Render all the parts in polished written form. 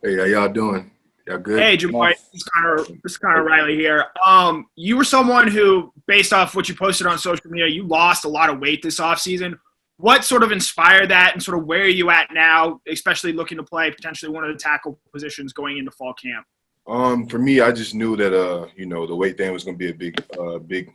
Hey, how y'all doing? Y'all good? Hey, Jamaree, this is Connor Riley here. You were someone who, based off what you posted on social media, you lost a lot of weight this offseason. What sort of inspired that, and sort of where are you at now, especially looking to play potentially one of the tackle positions going into fall camp? For me, I just knew that the weight thing was going to be a big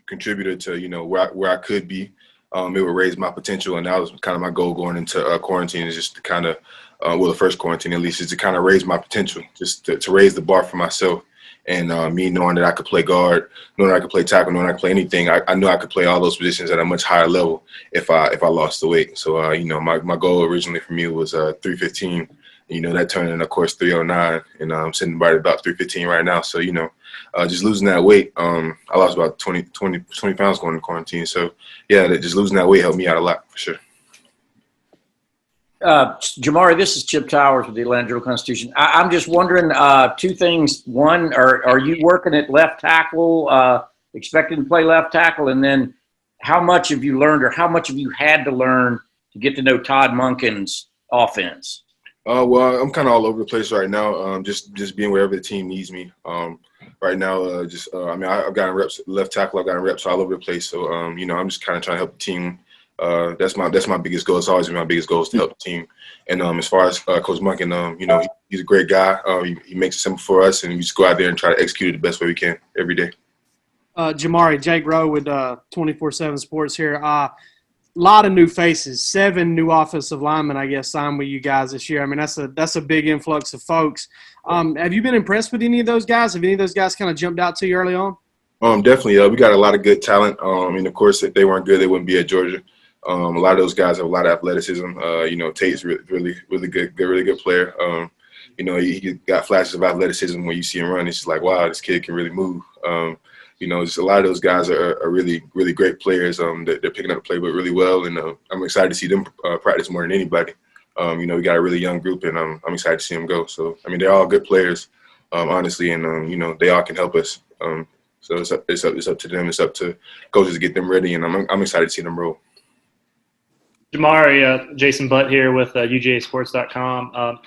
contributor to where I could be. It would raise my potential, and that was kind of my goal going into quarantine, is just to kind of, the first quarantine at least, is to kind of raise my potential, just to raise the bar for myself. And me knowing that I could play guard, knowing that I could play tackle, knowing I could play anything, I knew I could play all those positions at a much higher level if I lost the weight. So my goal originally for me was 315. That turned in, of course, 309, and I'm sitting right about 315 right now. So just losing that weight, I lost about 20 pounds going into quarantine. So yeah, just losing that weight helped me out a lot for sure. Jamaree, this is Chip Towers with the Atlanta Journal-Constitution. I'm just wondering two things. One, are you working at left tackle, expecting to play left tackle? And then how much have you learned, or how much have you had to learn to get to know Todd Monken's offense? Well, I'm kind of all over the place right now. Just being wherever the team needs me. Right now, I've gotten reps left tackle. I've gotten reps all over the place. So I'm just kind of trying to help the team. That's my biggest goal. It's always been my biggest goal, is to help the team. And as far as Coach Monken, he's a great guy. He makes it simple for us, and we just go out there and try to execute it the best way we can every day. Jamaree, Jake Rowe with 24/7 Sports here. Lot of new faces, 7 new offensive linemen, I guess, signed with you guys this year. I mean, that's a big influx of folks. Have you been impressed with any of those guys? Have any of those guys kind of jumped out to you early on? Definitely. We got a lot of good talent. Of course, if they weren't good, they wouldn't be at Georgia. A lot of those guys have a lot of athleticism. Tate's really good, really good player. He got flashes of athleticism when you see him run. It's just like, wow, this kid can really move. Just a lot of those guys are really, really great players. They're picking up the playbook really well, and I'm excited to see them practice more than anybody. We got a really young group, and I'm excited to see them go. So, they're all good players, honestly, and they all can help us. So it's up to them. It's up to coaches to get them ready, and I'm excited to see them roll. Jamaree, Jason Butt here with UGAsports.com.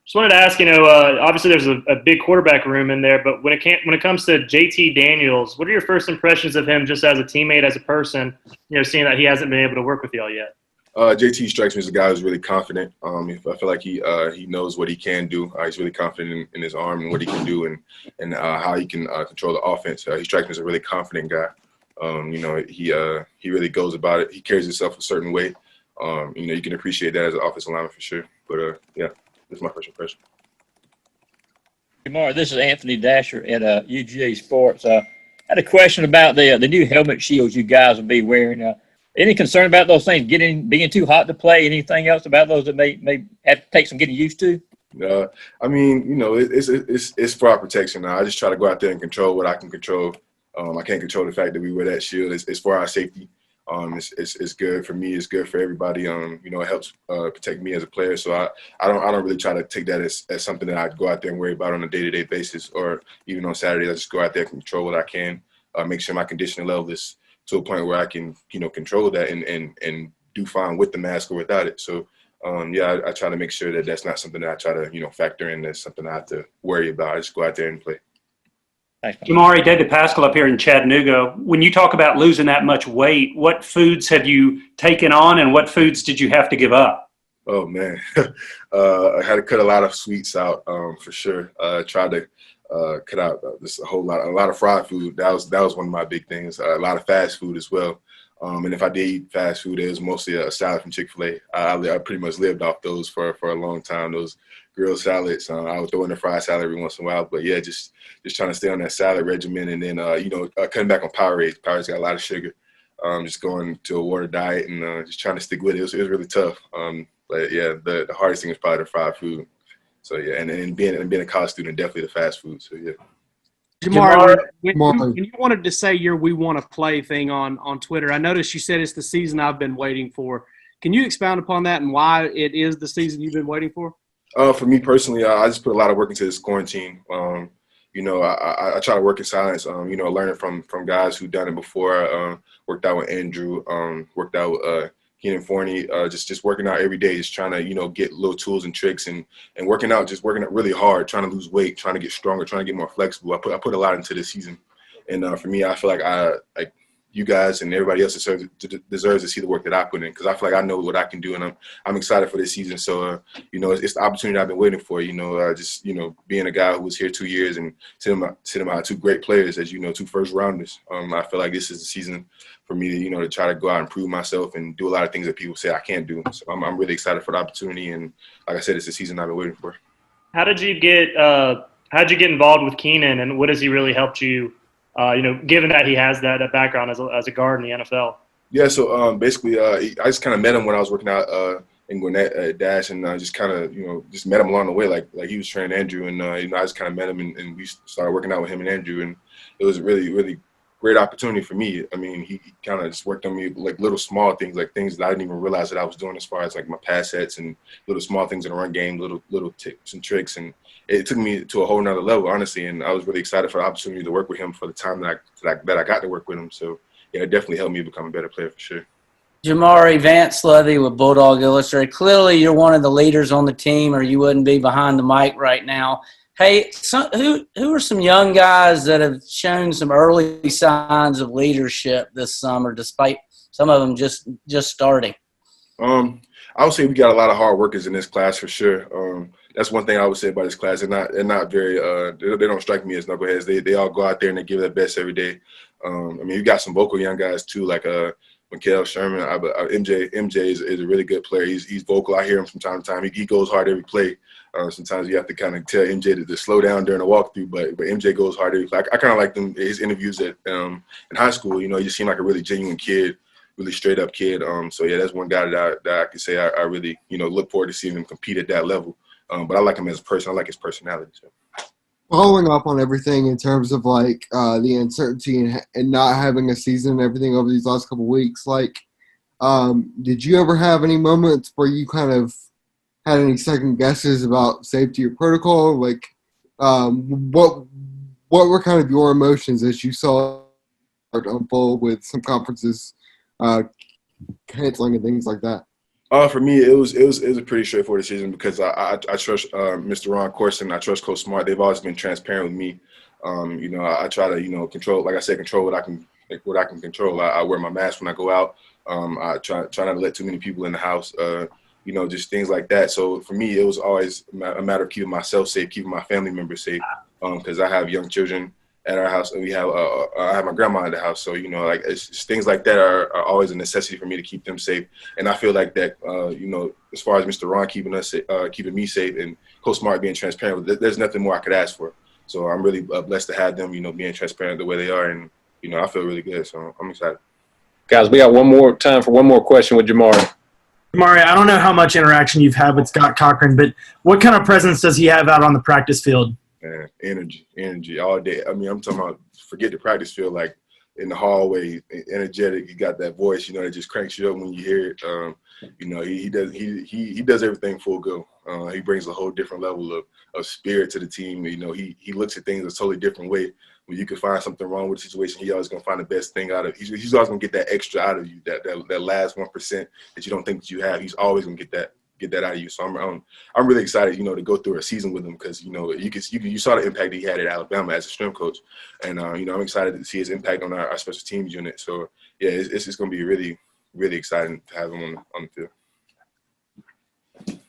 Just wanted to ask, obviously there's a big quarterback room in there, but when it comes to JT Daniels, what are your first impressions of him just as a teammate, as a person, seeing that he hasn't been able to work with y'all yet? JT strikes me as a guy who's really confident. I feel like he knows what he can do. He's really confident in his arm and what he can do, and how he can control the offense. He strikes me as a really confident guy. He really goes about it. He carries himself a certain way. You can appreciate that as an offensive lineman for sure. But yeah. That's my first impression. Jamaree, this is Anthony Dasher at UGA Sports. I had a question about the new helmet shields you guys will be wearing. Any concern about those things being too hot to play? Anything else about those that may have to take some getting used to? It's for our protection now. I just try to go out there and control what I can control. I can't control the fact that we wear that shield. It's for our safety. It's good for me. It's good for everybody. It helps protect me as a player. So I don't really try to take that as something that I go out there and worry about on a day-to-day basis, or even on Saturdays. I just go out there and control what I can. Make sure my conditioning level is to a point where I can control that and do fine with the mask or without it. So I try to make sure that that's not something that I try to factor in as something I have to worry about. I just go out there and play. Jamaree, David Pascal up here in Chattanooga. When you talk about losing that much weight, what foods have you taken on, and what foods did you have to give up? Oh man, I had to cut a lot of sweets out for sure. Tried to cut out a lot of fried food. That was one of my big things. A lot of fast food as well. And if I did eat fast food, it was mostly a salad from Chick-fil-A. I pretty much lived off those for a long time. Those grilled salads. I would throw in a fried salad every once in a while, but yeah, just trying to stay on that salad regimen, and then cutting back on Powerade. Powerade's got a lot of sugar. Just going to a water diet and just trying to stick with it. It was really tough. But yeah, the hardest thing is probably the fried food. So yeah, and being a college student, definitely the fast food. So yeah. Jamaree, when you wanted to say your "we want to play" thing on Twitter, I noticed you said it's the season I've been waiting for. Can you expound upon that and why it is the season you've been waiting for? For me personally, I just put a lot of work into this quarantine. I try to work in silence. Learning from guys who've done it before. Worked out with Andrew. Worked out with Keenan Forney, just working out every day, just trying to, get little tools and tricks and working out really hard, trying to lose weight, trying to get stronger, trying to get more flexible. I put a lot into this season. And for me, I feel like you guys and everybody else deserves to see the work that I put in, because I feel like I know what I can do, and I'm excited for this season. So, it's the opportunity I've been waiting for. Being a guy who was here 2 years and sitting behind two great players, as two first rounders. I feel like this is the season for me to to try to go out and prove myself and do a lot of things that people say I can't do. So I'm really excited for the opportunity, and like I said, it's the season I've been waiting for. How did you get involved with Keenan, and what has he really helped you? Given that he has that background as a guard in the NFL. Yeah, so basically, I just kind of met him when I was working out in Gwinnett at Dash, and just kind of, just met him along the way, like he was training Andrew, and I just kind of met him, and we started working out with him and Andrew, and it was a really, really great opportunity for me. I mean, he kind of just worked on me, like little small things, like things that I didn't even realize that I was doing, as far as like my pass sets and little small things in the run game, little tips and tricks, and it took me to a whole nother level, honestly. And I was really excited for the opportunity to work with him for the time that I got to work with him. So yeah, it definitely helped me become a better player for sure. Jamaree, Vance Levy with Bulldog Illustrated. Clearly, you're one of the leaders on the team, or you wouldn't be behind the mic right now. Hey, who are some young guys that have shown some early signs of leadership this summer, despite some of them just starting? I would say we got a lot of hard workers in this class for sure. That's one thing I would say about this class. They're not very they don't strike me as knuckleheads. They all go out there and they give their best every day. You got some vocal young guys too, like Mikael Sherman. MJ is a really good player. He's vocal. I hear him from time to time. He goes hard every play. Sometimes you have to kind of tell MJ to slow down during the walkthrough, but MJ goes hard every play. I kind of like his interviews in high school. He just seemed like a really genuine kid, really straight up kid. So yeah, that's one guy that I can say I really look forward to seeing him compete at that level. But I like him as a person. I like his personality. So. Following up on everything in terms of like the uncertainty and not having a season and everything over these last couple of weeks, did you ever have any moments where you kind of had any second guesses about safety or protocol? What were kind of your emotions as you saw it unfold with some conferences canceling and things like that? For me, it was a pretty straightforward decision, because I trust Mr. Ron Corson. I trust Coach Smart. They've always been transparent with me. I try to control, like I said, control what I can control. I wear my mask when I go out. I try not to let too many people in the house. Just things like that. So for me, it was always a matter of keeping myself safe, keeping my family members safe, because I have young children at our house, and we have I have my grandma in the house. So it's things like that are always a necessity for me to keep them safe. And I feel like that as far as Mr. Ron keeping me safe, and Coach Smart being transparent, there's nothing more I could ask for. So I'm really blessed to have them being transparent the way they are, and I feel really good. So I'm excited. Guys, we got time for one more question with Jamaree. Jamaree, I don't know how much interaction you've had with Scott Cochran, but what kind of presence does he have out on the practice field? Energy all day. I'm talking about, forget the practice field, like in the hallway, energetic. You got that voice, that just cranks you up when you hear it. He does everything full go. He brings a whole different level of spirit to the team. He looks at things a totally different way. When you can find something wrong with the situation, he always gonna find the best thing out of it. He's always gonna get that extra out of you, that last 1% that you don't think that you have. He's always gonna get that out of you. So I'm really excited, to go through a season with him, because you saw the impact he had at Alabama as a strength coach, and I'm excited to see his impact on our special teams unit. So yeah, it's just going to be really, really exciting to have him on the field.